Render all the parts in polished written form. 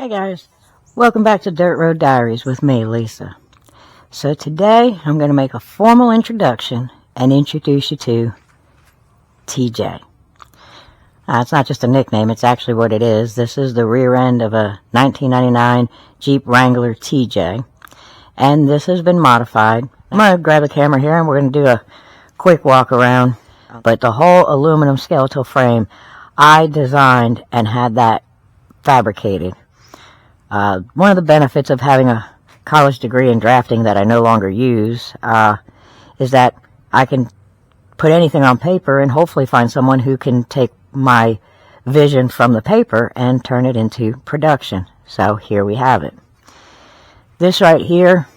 guys, welcome back to Dirt Road Diaries with me, Lisa. So today I'm going to make a formal introduction and introduce you to TJ. It's not just a nickname, it's actually what it is. This is the rear end of a 1999 Jeep Wrangler TJ, and this has been modified. I'm going to grab the camera here and we're going to do a quick walk around, but the whole aluminum skeletal frame I designed and had that fabricated. One of the benefits of having a college degree in drafting that I no longer use is that I can put anything on paper and hopefully find someone who can take my vision from the paper and turn it into production. So here we have it. This right here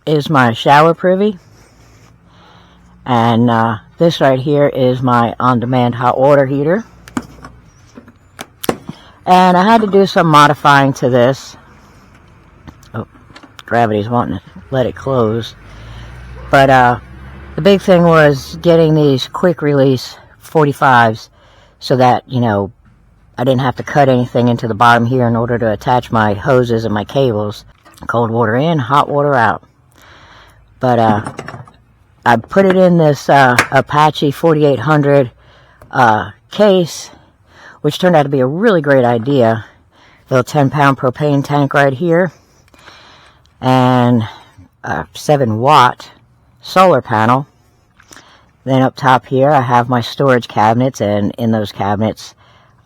is my shower privy, and this right here is my on-demand hot water heater. And I had to do some modifying to this. Oh, gravity's wanting to let it close. But the big thing was getting these quick release 45s so that, you know, I didn't have to cut anything into the bottom here in order to attach my hoses and my cables. Cold water in, hot water out. But I put it in this Apache 4800 case, which turned out to be a really great idea. Little 10-pound propane tank right here, and a 7-watt solar panel. Then up top here I have my storage cabinets, and in those cabinets,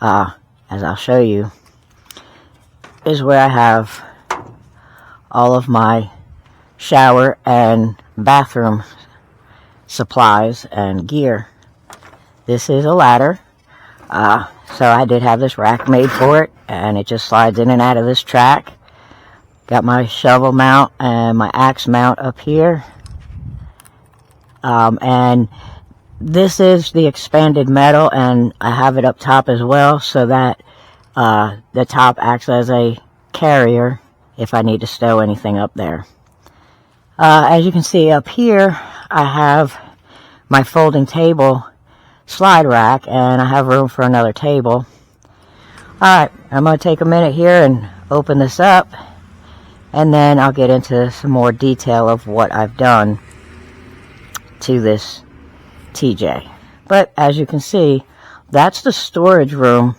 as I'll show you, is where I have all of my shower and bathroom supplies and gear. This is a ladder. So I did have this rack made for it, and it just slides in and out of this track. Got my shovel mount and my axe mount up here. And this is the expanded metal, and I have it up top as well so that the top acts as a carrier if I need to stow anything up there. As you can see up here, I have my folding table slide rack, and I have room for another table. Alright, I'm going to take a minute here and open this up, and then I'll get into some more detail of what I've done to this TJ. But as you can see, that's the storage room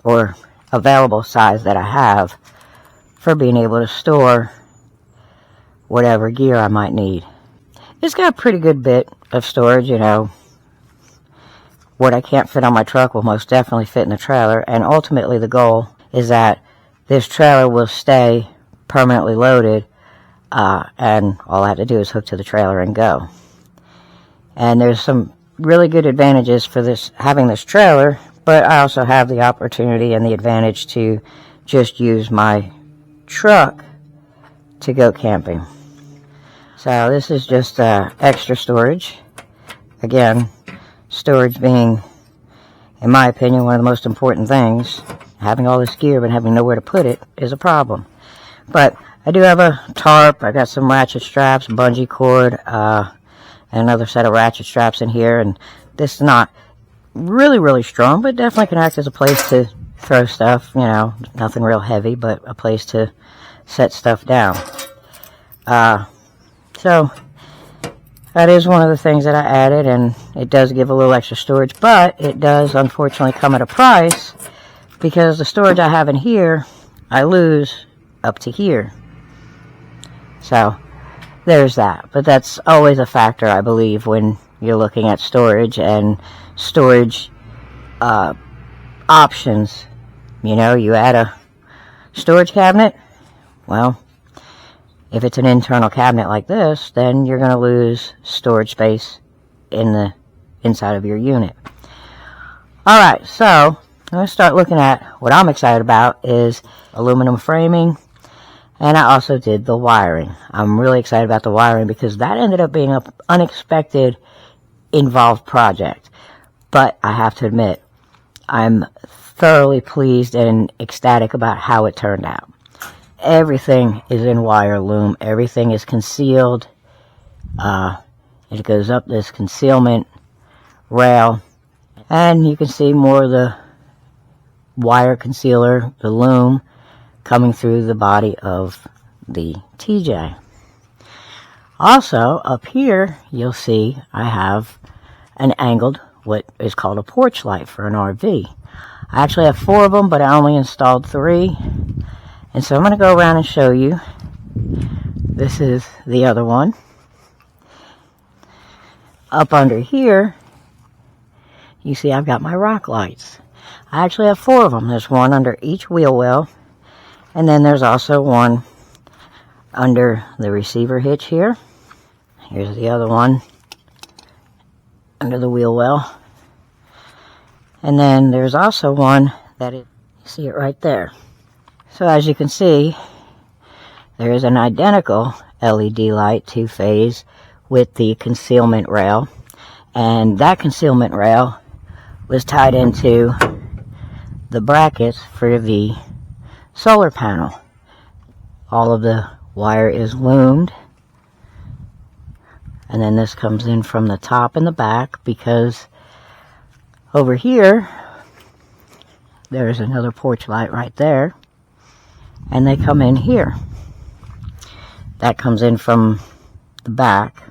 or available size that I have for being able to store whatever gear I might need. It's got a pretty good bit of storage, you know. What I can't fit on my truck will most definitely fit in the trailer, and ultimately the goal is that this trailer will stay permanently loaded, and all I have to do is hook to the trailer and go. And there's some really good advantages for this, having this trailer, but I also have the opportunity and the advantage to just use my truck to go camping. So this is just extra storage. Again, storage being, in my opinion, one of the most important things. Having all this gear but having nowhere to put it is a problem. But I do have a tarp. I got some ratchet straps, bungee cord, and another set of ratchet straps in here. And this is not really strong, but definitely can act as a place to throw stuff. You know, nothing real heavy, but a place to set stuff down. So that is one of the things that I added, and it does give a little extra storage, but it does unfortunately come at a price, because the storage I have in here, I lose up to here. So there's that. But that's always a factor, I believe, when you're looking at storage and storage options. You know, you add a storage cabinet, well, if it's an internal cabinet like this, then you're going to lose storage space in the inside of your unit. Alright, so I'm going to start looking at what I'm excited about is aluminum framing, and I also did the wiring. I'm really excited about the wiring because that ended up being an unexpected involved project. But I have to admit, I'm thoroughly pleased and ecstatic about how it turned out. Everything is in wire loom. Everything is concealed. It goes up this concealment rail, and you can see more of the wire concealer, the loom, coming through the body of the TJ. Also, up here, you'll see I have an angled, what is called a porch light for an RV. I actually have 4 of them, but I only installed 3. And so I'm going to go around and show you. This is the other one. Up under here, you see I've got my rock lights. I actually have 4 of them. There's one under each wheel well. And then there's also one under the receiver hitch here. Here's the other one under the wheel well. And then there's also one that you see it right there. So as you can see, there is an identical LED light 2-phase with the concealment rail. And that concealment rail was tied into the brackets for the solar panel. All of the wire is loomed. And then this comes in from the top and the back, because over here, there's another porch light right there. And they come in here. That comes in from the back.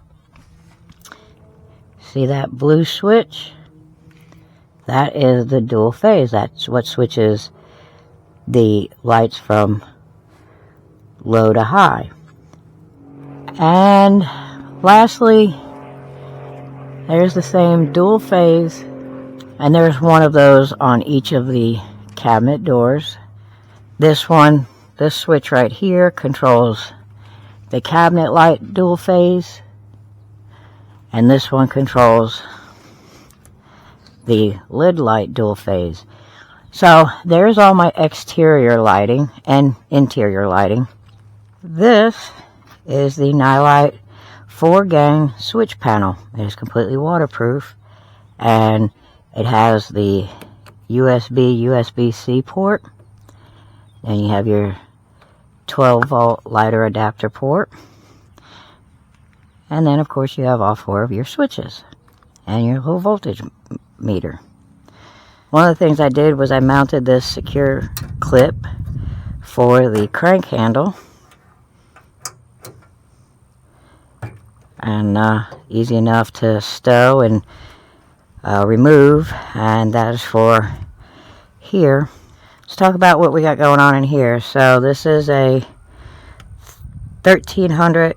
See that blue switch? That is the dual phase. That's what switches the lights from low to high. And lastly, there's the same dual phase, and there's one of those on each of the cabinet doors. This switch right here controls the cabinet light dual phase, and this one controls the lid light dual phase. So there's all my exterior lighting and interior lighting. This is the Nightlight 4-gang switch panel. It is completely waterproof, and it has the USB-C port, and you have your 12-volt lighter adapter port, and then of course you have all 4 of your switches and your low voltage meter. One of the things I did was I mounted this secure clip for the crank handle, and easy enough to stow and remove, and that is for here. Let's talk about what we got going on in here. So this is a 1300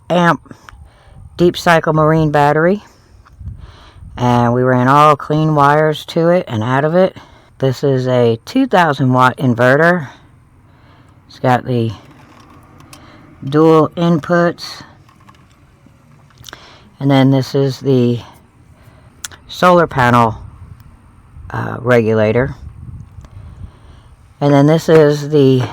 amp deep cycle marine battery, and we ran all clean wires to it and out of it. This is a 2000 watt inverter. It's got the dual inputs, and then this is the solar panel regulator, and then this is the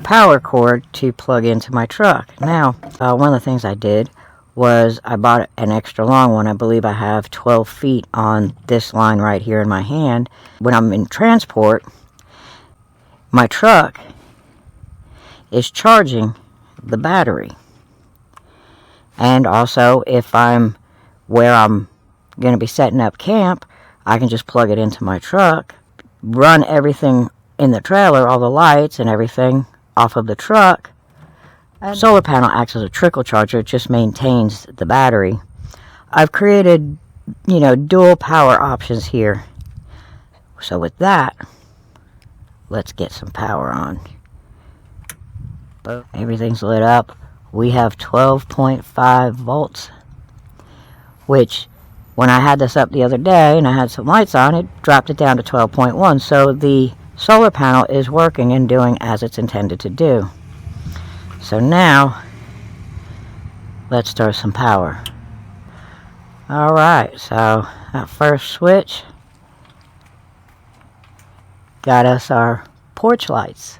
power cord to plug into my truck. Now, one of the things I did was I bought an extra long one. I believe I have 12 feet on this line right here in my hand. When I'm in transport, my truck is charging the battery. And also, if I'm where I'm going to be setting up camp, I can just plug it into my truck, run everything in the trailer, all the lights and everything off of the truck. And solar panel acts as a trickle charger. It just maintains the battery. I've created, dual power options here. So with that, let's get some power on. Everything's lit up. We have 12.5 volts, which when I had this up the other day and I had some lights on, it dropped it down to 12.1. So the solar panel is working and doing as it's intended to do. So now, let's start some power. Alright, so that first switch got us our porch lights.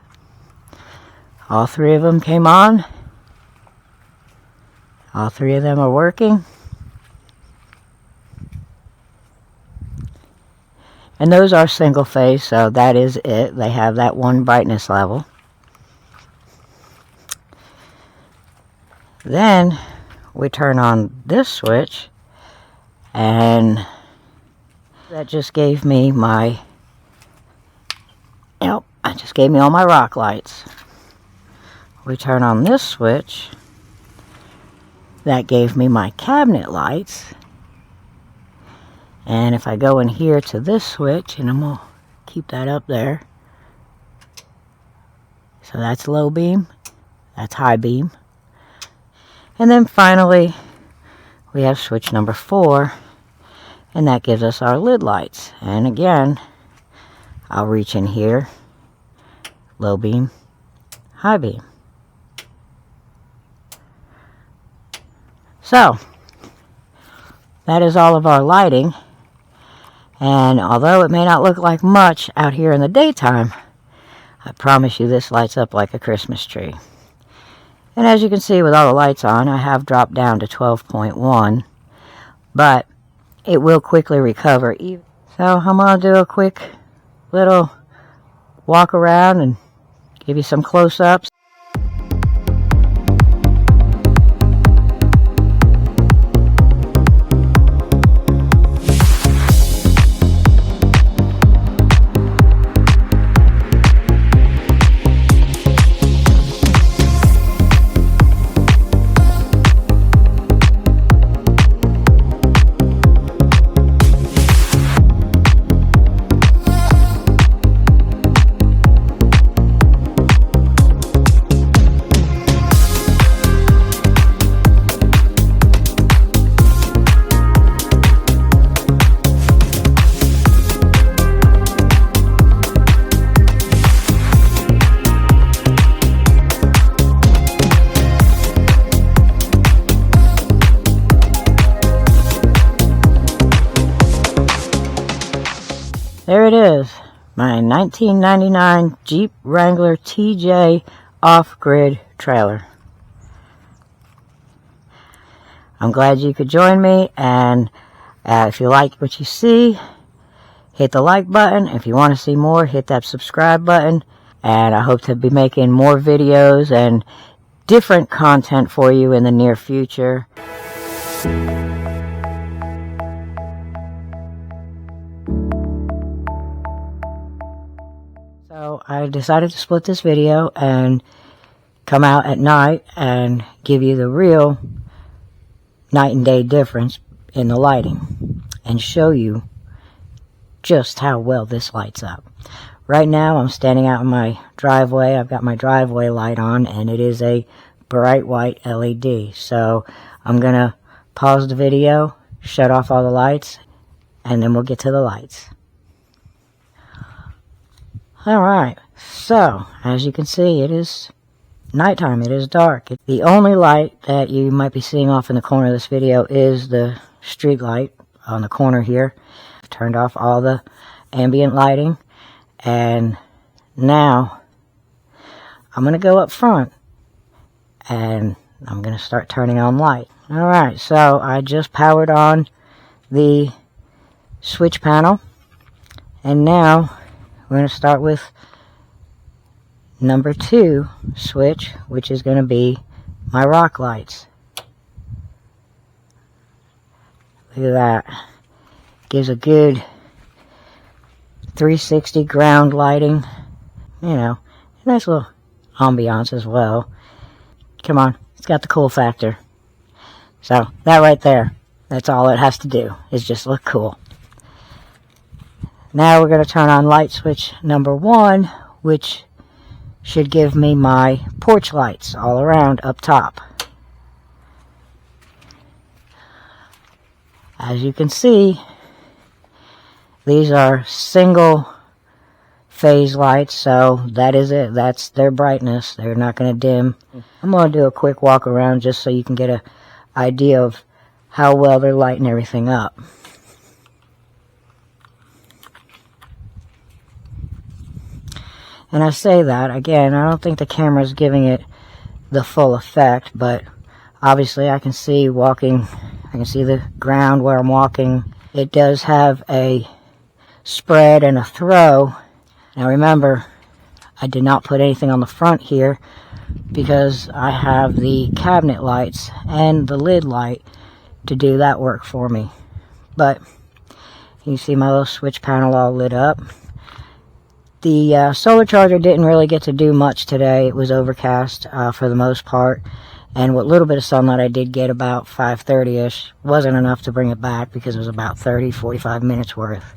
All 3 of them came on. All 3 of them are working. And those are single phase, so that is it. They have that one brightness level. Then we turn on this switch, and that just gave me my It just gave me all my rock lights. We turn on this switch. That gave me my cabinet lights. And if I go in here to this switch, and I'm going to keep that up there. So that's low beam. That's high beam. And then finally, we have switch number 4. And that gives us our lid lights. And again, I'll reach in here. Low beam, high beam. So, that is all of our lighting. And although it may not look like much out here in the daytime, I promise you this lights up like a Christmas tree. And as you can see with all the lights on, I have dropped down to 12.1. But it will quickly recover. So I'm going to do a quick little walk around and give you some close-ups. There it is, my 1999 Jeep Wrangler TJ off-grid trailer. I'm glad you could join me, and if you like what you see, hit the like button. If you want to see more, hit that subscribe button, and I hope to be making more videos and different content for you in the near future. So I decided to split this video and come out at night and give you the real night and day difference in the lighting and show you just how well this lights up. Right now I'm standing out in my driveway. I've got my driveway light on and it is a bright white LED. So I'm gonna pause the video, shut off all the lights, and then we'll get to the lights. Alright, so as you can see, it is nighttime, it is dark. The only light that you might be seeing off in the corner of this video is the street light on the corner here. I've turned off all the ambient lighting, and now I'm going to go up front and I'm going to start turning on light. Alright, so I just powered on the switch panel, and now we're going to start with number 2 switch, which is going to be my rock lights. Look at that. Gives a good 360 ground lighting. You know, nice little ambiance as well. Come on, it's got the cool factor. So, that right there, that's all it has to do, is just look cool. Now we're going to turn on light switch number 1, which should give me my porch lights all around up top. As you can see, these are single phase lights, so that is it. That's their brightness. They're not going to dim. I'm going to do a quick walk around just so you can get an idea of how well they're lighting everything up. And I say that, again, I don't think the camera's giving it the full effect, but obviously I can see walking, I can see the ground where I'm walking. It does have a spread and a throw. Now remember, I did not put anything on the front here because I have the cabinet lights and the lid light to do that work for me. But you see my little switch panel all lit up. The solar charger didn't really get to do much today. It was overcast for the most part, and what little bit of sunlight I did get, about 5:30ish, wasn't enough to bring it back because it was about 30-45 minutes worth.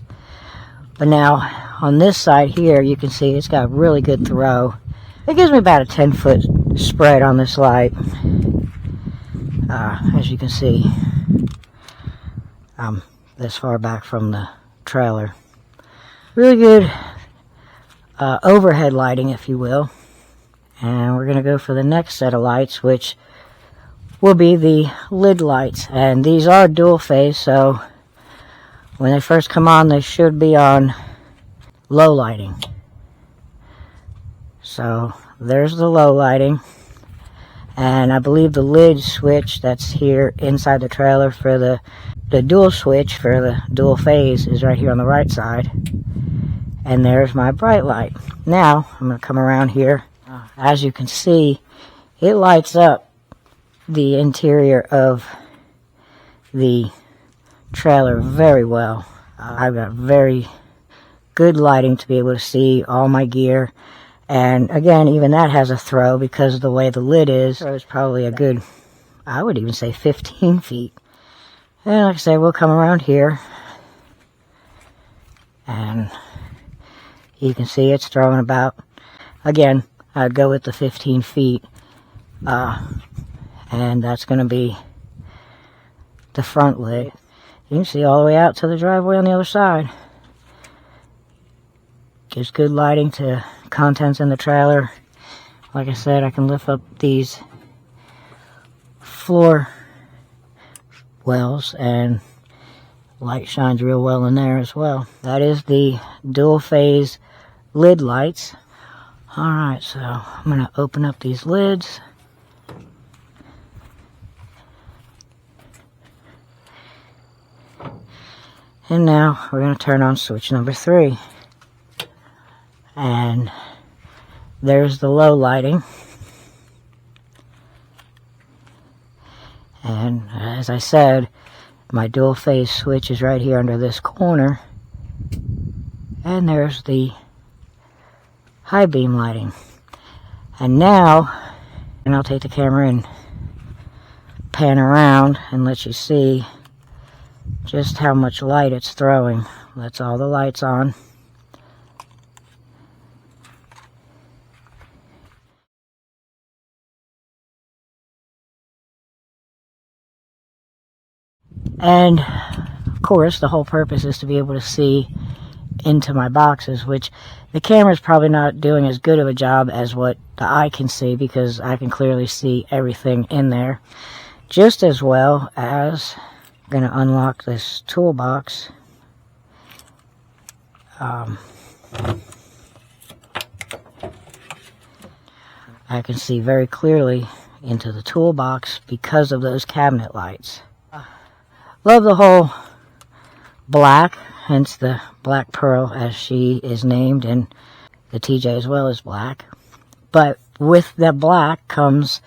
But now on this side here, you can see it's got really good throw. It gives me about a 10-foot spread on this light. As you can see, I'm this far back from the trailer. Really good overhead lighting, if you will. And we're going to go for the next set of lights, which will be the lid lights. And these are dual phase, so when they first come on, they should be on low lighting. So there's the low lighting. And I believe the lid switch that's here inside the trailer for the dual switch for the dual phase is right here on the right side. And there's my bright light. Now, I'm going to come around here. As you can see, it lights up the interior of the trailer very well. I've got very good lighting to be able to see all my gear. And again, even that has a throw because of the way the lid is. So it's probably a good, I would even say 15 feet. And like I said, we'll come around here. And you can see it's throwing about, again, I'd go with the 15 feet. And that's going to be the front lid. You can see all the way out to the driveway on the other side. Gives good lighting to contents in the trailer. Like I said, I can lift up these floor wells and light shines real well in there as well. That is the dual phase lid lights. Alright, so I'm going to open up these lids. And now we're going to turn on switch number 3. And there's the low lighting. And as I said, my dual phase switch is right here under this corner. And there's the high beam lighting. And now, and I'll take the camera and pan around and let you see just how much light it's throwing. That's all the lights on. And of course, the whole purpose is to be able to see into my boxes, which the camera's probably not doing as good of a job as what the eye can see, because I can clearly see everything in there. Just as well as I'm going to unlock this toolbox. I can see very clearly into the toolbox because of those cabinet lights. Love the whole black, hence the Black Pearl as she is named, and the TJ as well is black. But with the black comes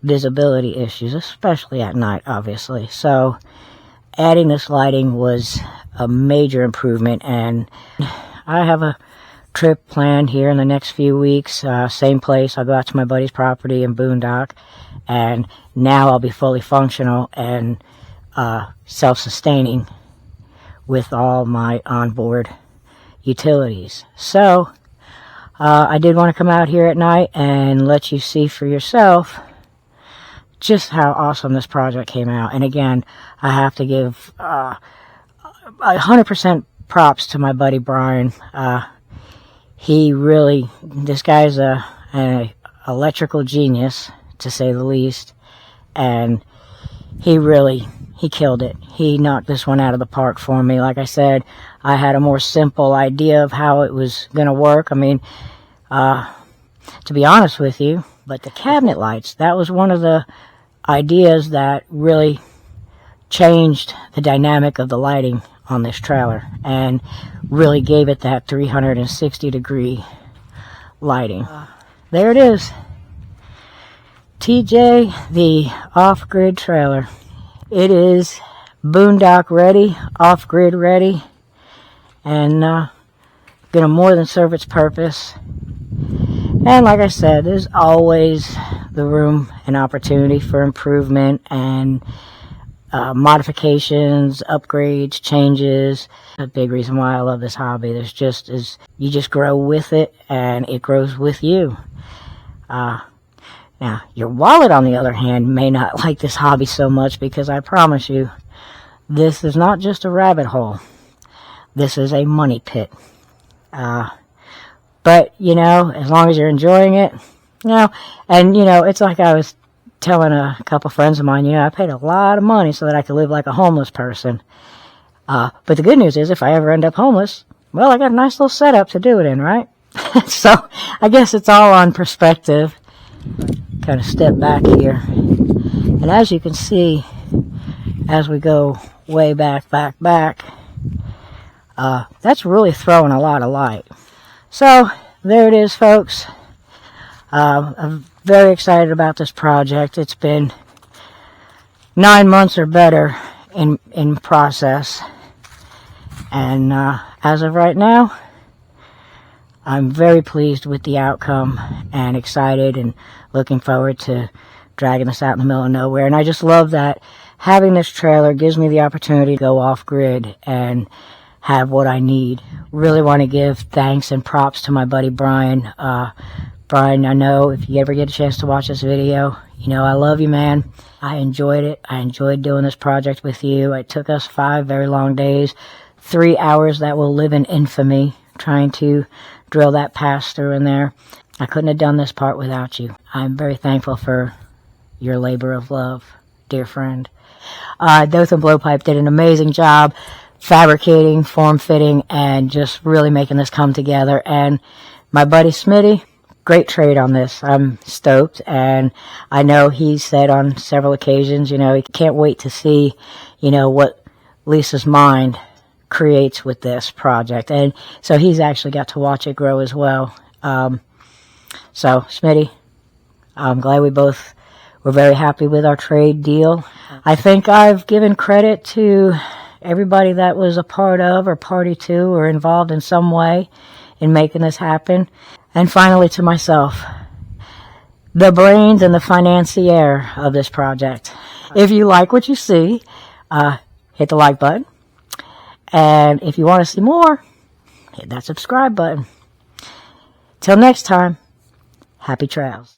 visibility issues, especially at night, obviously. So adding this lighting was a major improvement, and I have a trip planned here in the next few weeks. Same place. I'll go out to my buddy's property in Boondock, and now I'll be fully functional and self-sustaining with all my onboard utilities. So I did want to come out here at night and let you see for yourself just how awesome this project came out. And again, I have to give 100% props to my buddy Brian. He really, this guy's an electrical genius, to say the least, and he killed it. He knocked this one out of the park for me. Like I said, I had a more simple idea of how it was going to work. I mean, to be honest with you, but the cabinet lights, that was one of the ideas that really changed the dynamic of the lighting on this trailer and really gave it that 360-degree lighting. There it is. TJ, the off-grid trailer. It is boondock ready, off-grid ready, and going to more than serve its purpose. And like I said, there's always the room and opportunity for improvement and modifications, upgrades, changes. A big reason why I love this hobby. You just grow with it, and it grows with you. Now, your wallet, on the other hand, may not like this hobby so much, because I promise you, this is not just a rabbit hole. This is a money pit. But, as long as you're enjoying it, and, it's like I was telling a couple friends of mine, I paid a lot of money so that I could live like a homeless person. But the good news is, if I ever end up homeless, well, I got a nice little setup to do it in, right? So, I guess it's all on perspective. Kind of step back here. And as you can see, as we go way back, that's really throwing a lot of light. So, there it is, folks. I'm very excited about this project. It's been 9 months or better in process. And as of right now, I'm very pleased with the outcome and excited and looking forward to dragging this out in the middle of nowhere. And I just love that having this trailer gives me the opportunity to go off-grid and have what I need. Really want to give thanks and props to my buddy Brian. Brian, I know if you ever get a chance to watch this video, I love you, man. I enjoyed it. I enjoyed doing this project with you. It took us 5 very long days, 3 hours that will live in infamy, trying to drill that pass through in there. I couldn't have done this part without you. I'm very thankful for your labor of love, dear friend. Dothan Blowpipe did an amazing job fabricating, form-fitting, and just really making this come together. And my buddy Smitty, great trade on this. I'm stoked, and I know he said on several occasions, he can't wait to see, what Lisa's mind creates with this project. And so he's actually got to watch it grow as well. So, Smitty, I'm glad we both were very happy with our trade deal. I think I've given credit to everybody that was a part of or party to or involved in some way in making this happen. And finally, to myself, the brains and the financier of this project. If you like what you see, hit the like button. And if you want to see more, hit that subscribe button. Till next time, happy trails.